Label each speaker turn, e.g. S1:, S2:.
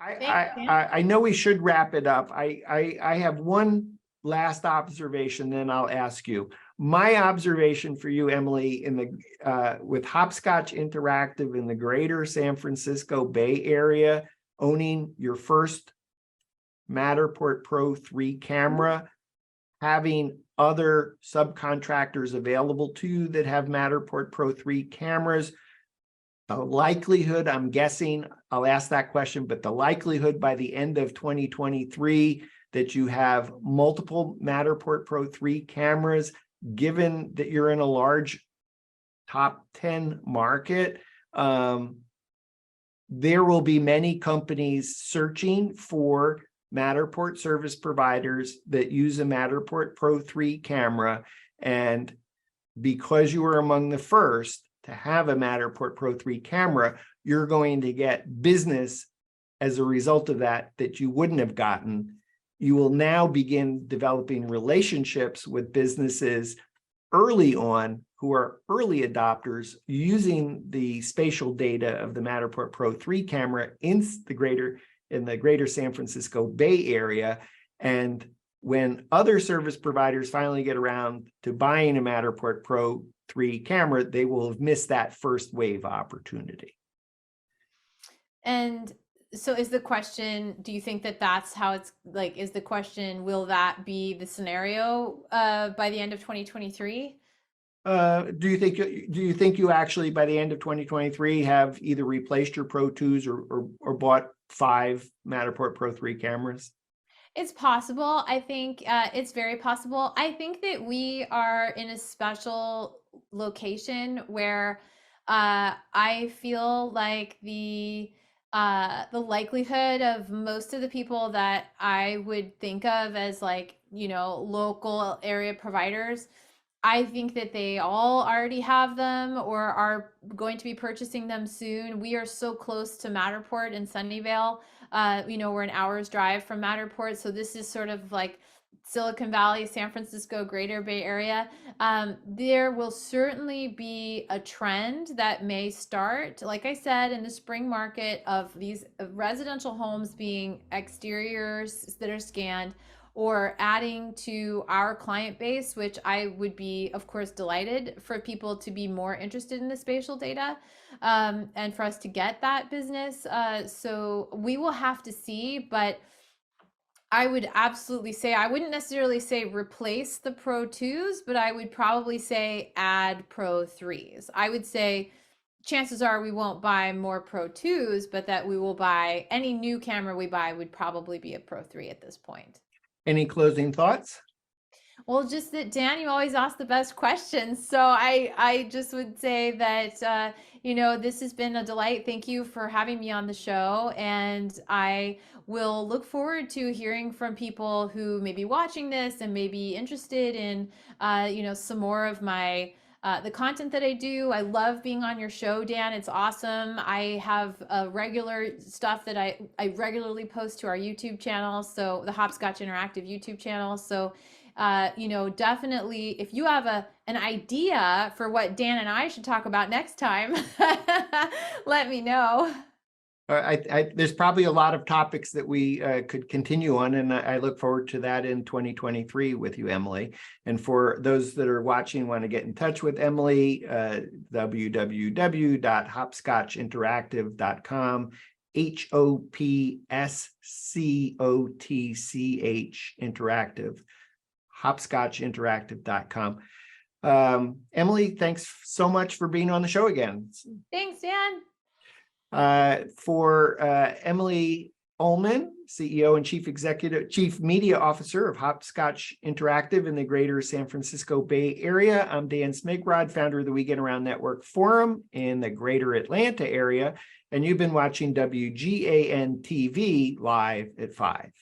S1: I know we should wrap it up. I have one last observation, then I'll ask you. My observation for you, Emily, in the with Hopscotch Interactive in the greater San Francisco Bay Area, owning your first Matterport Pro3 camera, having other subcontractors available to you that have Matterport Pro3 cameras, the likelihood, I'm guessing, I'll ask that question, but the likelihood by the end of 2023 that you have multiple Matterport Pro3 cameras, given that you're in a large top 10 market, there will be many companies searching for Matterport service providers that use a Matterport Pro3 camera. And because you were among the first to have a Matterport Pro3 camera, you're going to get business as a result of that you wouldn't have gotten. You will now begin developing relationships with businesses early on who are early adopters using the spatial data of the Matterport Pro3 camera in the greater San Francisco Bay Area. And when other service providers finally get around to buying a Matterport Pro3 camera, they will have missed that first wave opportunity.
S2: And so is the question, do you think that that's how it's like, is the question, will that be the scenario by the end of 2023?
S1: Do you think you actually by the end of 2023 have either replaced your Pro 2s or bought 5 Matterport Pro3 cameras?
S2: It's possible. I think it's very possible. I think that we are in a special location where I feel like the likelihood of most of the people that I would think of as, like, you know, local area providers, I think that they all already have them or are going to be purchasing them soon. We are so close to Matterport in Sunnyvale. You know, we're an hour's drive from Matterport. So this is sort of like Silicon Valley, San Francisco, greater Bay Area. There will certainly be a trend that may start, like I said, in the spring market of these residential homes being exteriors that are scanned, or adding to our client base, which I would be, of course, delighted for people to be more interested in the spatial data, and for us to get that business. So we will have to see, but I would absolutely say, I wouldn't necessarily say replace the Pro 2s, but I would probably say add Pro 3s. I would say chances are we won't buy more Pro 2s, but that we will buy any new camera we buy would probably be a Pro 3 at this point.
S1: Any closing thoughts?
S2: Well, just that, Dan, you always ask the best questions. So I just would say that, you know, this has been a delight. Thank you for having me on the show. And I will look forward to hearing from people who may be watching this and may be interested in, you know, some more of my the content that I do. I love being on your show, Dan. It's awesome. I have regular stuff that I regularly post to our YouTube channel. So the Hopscotch Interactive YouTube channel. So, you know, definitely if you have an idea for what Dan and I should talk about next time, let me know.
S1: There's probably a lot of topics that we could continue on, and I look forward to that in 2023 with you, Emily. And for those that are watching, want to get in touch with Emily, www.hopscotchinteractive.com, HOPSCOTCH Interactive, hopscotchinteractive.com. Emily, thanks so much for being on the show again.
S2: Thanks, Dan.
S1: For Emily Olman, CEO and Chief Media Officer of Hopscotch Interactive in the greater San Francisco Bay Area, I'm Dan Smigrod, founder of the We Get Around Network Forum in the greater Atlanta area, and you've been watching WGAN-TV live at 5.